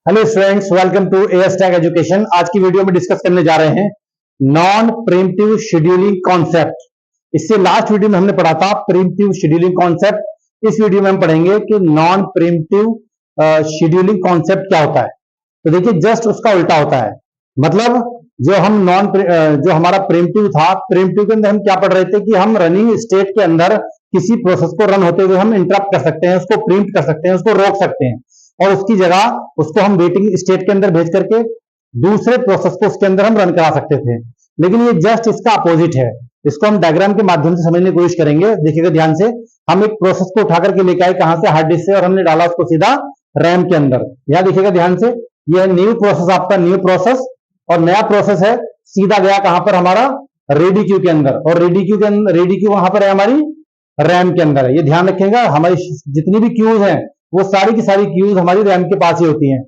Hello students, welcome to hashtag education. आज की video में डिस्कस करने जा रहे हैं नॉन प्रीम्प्टिव शेड्यूलिंग कॉन्सेप्ट। इससे लास्ट वीडियो में हमने पढ़ा था प्रीम्प्टिव शेड्यूलिंग कॉन्सेप्ट। इस वीडियो में हम पढ़ेंगे कि नॉन प्रीम्प्टिव शेड्यूलिंग कॉन्सेप्ट क्या होता है। तो देखिए, जस्ट उसका उल्टा होता है। मतलब जो हमारा प्रीम्प्टिव था, प्रीम्प्टिव के अंदर हम क्या पढ़ रहे थे कि हम रनिंग स्टेट के अंदर किसी प्रोसेस को रन होते हुए हम इंटरप्ट कर सकते हैं, उसको प्रीम्प्ट कर सकते हैं, उसको रोक सकते हैं और उसकी जगह उसको हम वेटिंग स्टेट के अंदर भेज करके दूसरे प्रोसेस को उसके अंदर हम रन करा सकते थे। लेकिन ये जस्ट इसका अपोजिट है। इसको हम डायग्राम के माध्यम से समझने की कोशिश करेंगे। देखिएगा ध्यान से, हम एक प्रोसेस को उठा करके लेके आए कहां से, हार्ड डिस्क से, और हमने डाला उसको सीधा रैम के अंदर। यहां देखिएगा ध्यान से, यह न्यू प्रोसेस, आपका न्यू प्रोसेस और नया प्रोसेस है, सीधा गया कहां पर, हमारा रेडी क्यू के अंदर। और रेडी क्यू वहां पर है हमारी रैम के अंदर है। ये ध्यान रखेगा, हमारी जितनी भी क्यूज हैं वो सारी की सारी क्यूज हमारी रैम के पास ही होती हैं।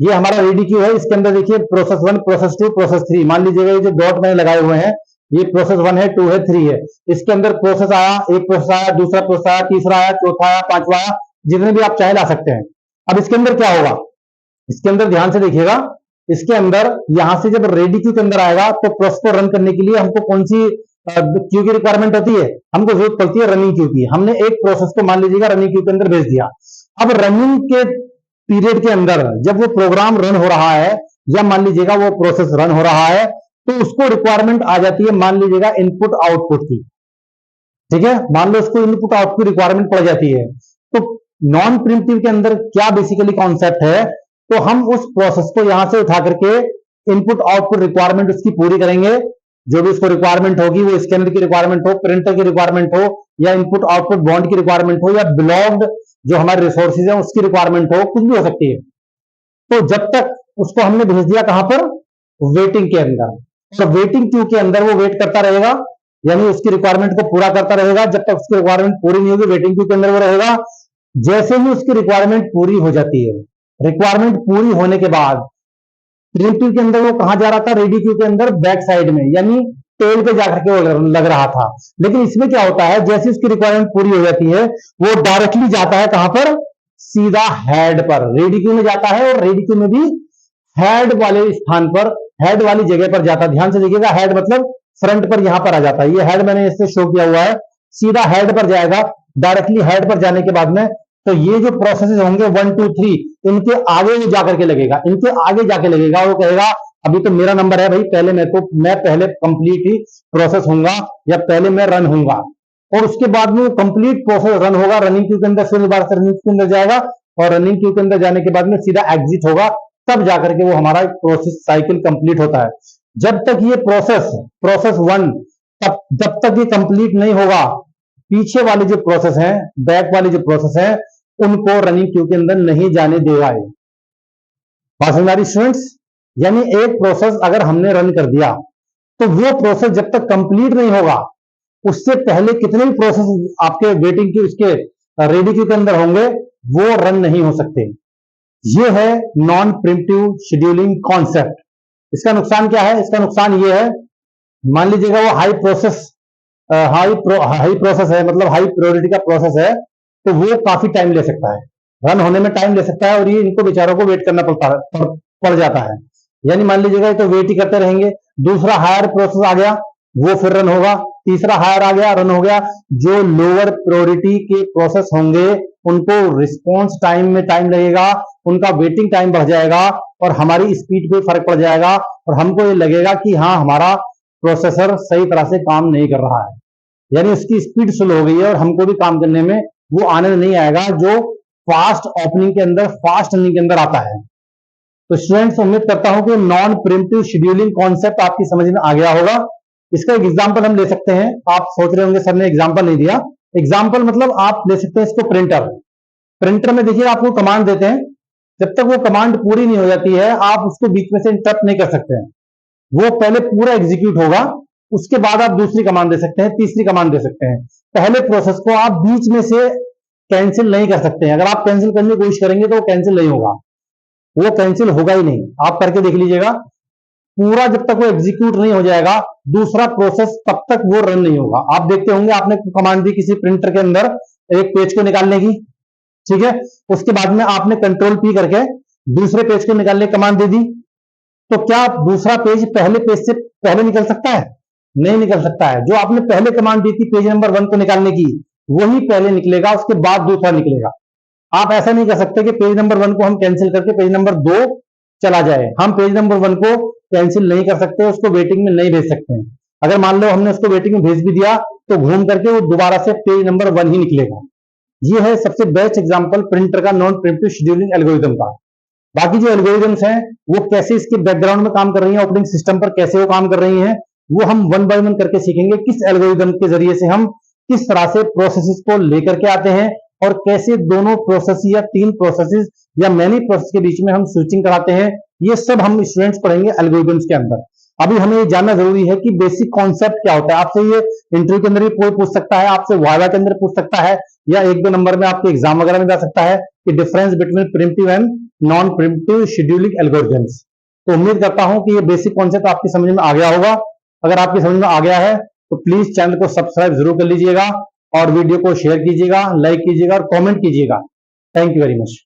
ये हमारा रेडी क्यू है, इसके अंदर देखिए प्रोसेस 1, प्रोसेस 2, प्रोसेस 3। मान लीजिएगा ये जो डॉट मैंने लगाए हुए हैं, ये प्रोसेस 1 है, 2 है, 3 है। इसके अंदर प्रोसेस आया, एक प्रोसेस आया, दूसरा प्रोसेस आया, तीसरा आया, चौथा आया, पांचवा आया, जितने भी आप चाहे ला सकते हैं। अब इसके अंदर क्या होगा, इसके अंदर ध्यान से देखिएगा, इसके अंदर यहां से जब रेडी क्यू के अंदर आएगा तो प्रोसेस को रन करने के लिए हमको कौन सी क्यू की रिक्वायरमेंट होती है, हमको जरूरत पड़ती है रनिंग क्यू की। हमने एक प्रोसेस को मान लीजिएगा रनिंग क्यू के अंदर भेज दिया। अब रनिंग के पीरियड के अंदर जब वो प्रोग्राम रन हो रहा है, या मान लीजिएगा वो प्रोसेस रन हो रहा है, तो उसको रिक्वायरमेंट आ जाती है, मान लीजिएगा इनपुट आउटपुट की। ठीक है, मान लो उसको इनपुट आउटपुट रिक्वायरमेंट पड़ जाती है। तो नॉन प्रिमिटिव के अंदर क्या बेसिकली कॉन्सेप्ट है, तो हम उस प्रोसेस को यहां से उठा करके इनपुट आउटपुट रिक्वायरमेंट उसकी पूरी करेंगे। जो भी उसको रिक्वायरमेंट होगी, वो स्कैनर की रिक्वायरमेंट हो, प्रिंटर की रिक्वायरमेंट हो, या इनपुट आउटपुट बॉन्ड की रिक्वायरमेंट हो, या ब्लॉक्ड जो हमारे रिसोर्सेज हैं उसकी रिक्वायरमेंट हो, कुछ भी हो सकती है। तो जब तक उसको हमने भेज दिया कहां पर, वेटिंग के अंदर, तो वेटिंग क्यू के अंदर वो वेट करता रहेगा, यानी उसकी रिक्वायरमेंट को पूरा करता रहेगा। जब तक उसकी रिक्वायरमेंट पूरी नहीं होगी, वेटिंग क्यू के अंदर वो रहेगा। जैसे ही उसकी रिक्वायरमेंट पूरी हो जाती है, रिक्वायरमेंट पूरी होने के बाद प्रिमिटिव के अंदर वो कहां जा रहा था, रेडी क्यू के अंदर बैक साइड में, यानी टेल पे जाकर के वो लग रहा था। लेकिन इसमें क्या होता है, जैसे उसकी रिक्वायरमेंट पूरी हो जाती है, वो डायरेक्टली जाता है कहां पर, सीधा हेड पर, रेडी क्यू में जाता है। और रेडी क्यू में भी हेड वाले स्थान पर, हेड वाली जगह पर जाता है। ध्यान से देखिएगा, हेड मतलब फ्रंट पर यहां पर आ जाता है। ये हेड मैंने इससे शो किया हुआ है, सीधा हेड पर जाएगा। डायरेक्टली हेड पर जाने के बाद में तो ये जो प्रोसेसेस होंगे 1, 2, 3, इनके आगे वो जाकर के लगेगा, इनके आगे जाके लगेगा। वो कहेगा अभी तो मेरा नंबर है भाई, मैं पहले कंप्लीट ही प्रोसेस होऊंगा, या पहले मैं रन होऊंगा। और उसके बाद में कंप्लीट प्रोसेस रन होगा रनिंग क्यू के अंदर, फिर दोबारा से रनिंग क्यू के अंदर जाएगा, और रनिंग क्यू के अंदर जाने के बाद में सीधा एग्जिट होगा। तब जाकर के वो हमारा प्रोसेस साइकिल कंप्लीट होता है। जब तक ये प्रोसेस 1, जब तक ये कंप्लीट नहीं होगा, पीछे वाले जो प्रोसेस हैं, बैक वाले जो प्रोसेस हैं, उनको रनिंग क्यू के अंदर नहीं जाने देगा। बात समझ आ रही स्टूडेंट्स? यानी एक प्रोसेस अगर हमने रन कर दिया, तो वो प्रोसेस जब तक कंप्लीट नहीं होगा, उससे पहले कितने भी प्रोसेस आपके वेटिंग क्यू, इसके रेडी क्यू के अंदर होंगे, वो रन नहीं हो सकते। ये है नॉन प्रिमिटिव शेड्यूलिंग कॉन्सेप्ट। इसका नुकसान क्या है, इसका नुकसान ये है, मान लीजिएगा वो हाई प्रोसेस है, मतलब हाई प्रायोरिटी का प्रोसेस है, तो वो काफी टाइम ले सकता है, रन होने में टाइम ले सकता है, और ये इनको बेचारों को वेट करना पड़ जाता है। यानी मान लीजिएगा तो वेट ही करते रहेंगे। दूसरा हायर प्रोसेस आ गया, वो फिर रन होगा। तीसरा हायर आ गया, रन हो गया। जो लोअर प्रायोरिटी के प्रोसेस होंगे, उनको रिस्पॉन्स टाइम में टाइम लगेगा, उनका वेटिंग टाइम बढ़ जाएगा, और हमारी स्पीड पे फर्क पड़ जाएगा, और हमको ये लगेगा कि हाँ, हमारा प्रोसेसर सही तरह से काम नहीं कर रहा है, यानी उसकी स्पीड स्लो हो गई है, और हमको भी काम करने में वो आनंद नहीं आएगा जो फास्ट ओपनिंग के अंदर, फास्ट रनिंग के अंदर आता है। तो स्टूडेंट्स, उम्मीद करता हूं कि नॉन प्रिमिटिव शेड्यूलिंग कॉन्सेप्ट आपकी समझ में आ गया होगा। इसका एक एग्जांपल हम ले सकते हैं। आप सोच रहे होंगे सर ने एग्जांपल नहीं दिया। एग्जांपल मतलब आप ले सकते हैं इसको प्रिंटर में देखिए, आपको कमांड देते हैं, जब तक वो कमांड पूरी नहीं हो जाती है, आप उसको बीच में से इंटरप्ट नहीं कर सकते हैं। वो पहले पूरा एग्जीक्यूट होगा, उसके बाद आप दूसरी कमांड दे सकते हैं, तीसरी कमांड दे सकते हैं। पहले प्रोसेस को आप बीच में से कैंसिल नहीं कर सकते हैं। अगर आप कैंसिल करने की कोशिश करेंगे तो वो कैंसिल नहीं होगा, वो कैंसिल होगा ही नहीं। आप करके देख लीजिएगा, पूरा जब तक वो एग्जीक्यूट नहीं हो जाएगा, दूसरा प्रोसेस तब तक वो रन नहीं होगा। आप देखते होंगे, आपने कमांड दी किसी प्रिंटर के अंदर एक पेज को निकालने की, ठीक है, उसके बाद में आपने कंट्रोल P करके दूसरे पेज को निकालने की कमांड दे दी, तो क्या दूसरा पेज पहले पेज से पहले निकल सकता है? नहीं निकल सकता है। जो आपने पहले कमांड दी थी पेज नंबर 1 को निकालने की, वही पहले निकलेगा, उसके बाद दूसरा निकलेगा। आप ऐसा नहीं कर सकते कि पेज नंबर 1 को हम कैंसिल करके पेज नंबर 2 चला जाए। हम पेज नंबर 1 को कैंसिल नहीं कर सकते, उसको वेटिंग में नहीं भेज सकते हैं। अगर मान लो हमने उसको वेटिंग में भेज भी दिया तो घूम करके वो दोबारा से पेज नंबर 1 ही निकलेगा। ये है सबसे बेस्ट एग्जांपल प्रिंटर का नॉन प्रिम्प्टिव शेड्यूलिंग एल्गोरिथम का। बाकी जो एल्गोरिथम्स हैं वो कैसे इसके बैकग्राउंड में काम कर रही हैं, ऑपरेटिंग सिस्टम पर कैसे वो काम कर रही हैं, वो हम वन बाय वन करके सीखेंगे। किस एल्गोरिथम के जरिए से हम किस तरह से प्रोसेसेस को लेकर के आते हैं और कैसे दोनों प्रोसेस या 3 प्रोसेसेस या मैनी प्रोसेस के बीच में हम स्विचिंग कराते हैं, ये सब हम स्टूडेंट्स पढ़ेंगे एल्गोरिथम्स के अंदर। अभी हमें ये जानना जरूरी है कि बेसिक कॉन्सेप्ट क्या होता है। आपसे ये इंटरव्यू के अंदर भी कोई पूछ सकता है, आपसे वाइवा के अंदर पूछ सकता है, या 1-2 नंबर में आपके एग्जाम वगैरह में जा सकता है कि difference between primitive and non primitive scheduling algorithms. तो उम्मीद करता हूं कि ये बेसिक कॉन्सेप्ट आपकी समझ में आ गया होगा। अगर आपकी समझ में आ गया है तो प्लीज चैनल को सब्सक्राइब जरूर कर लीजिएगा और वीडियो को शेयर कीजिएगा, लाइक कीजिएगा और कमेंट कीजिएगा। Thank you very much.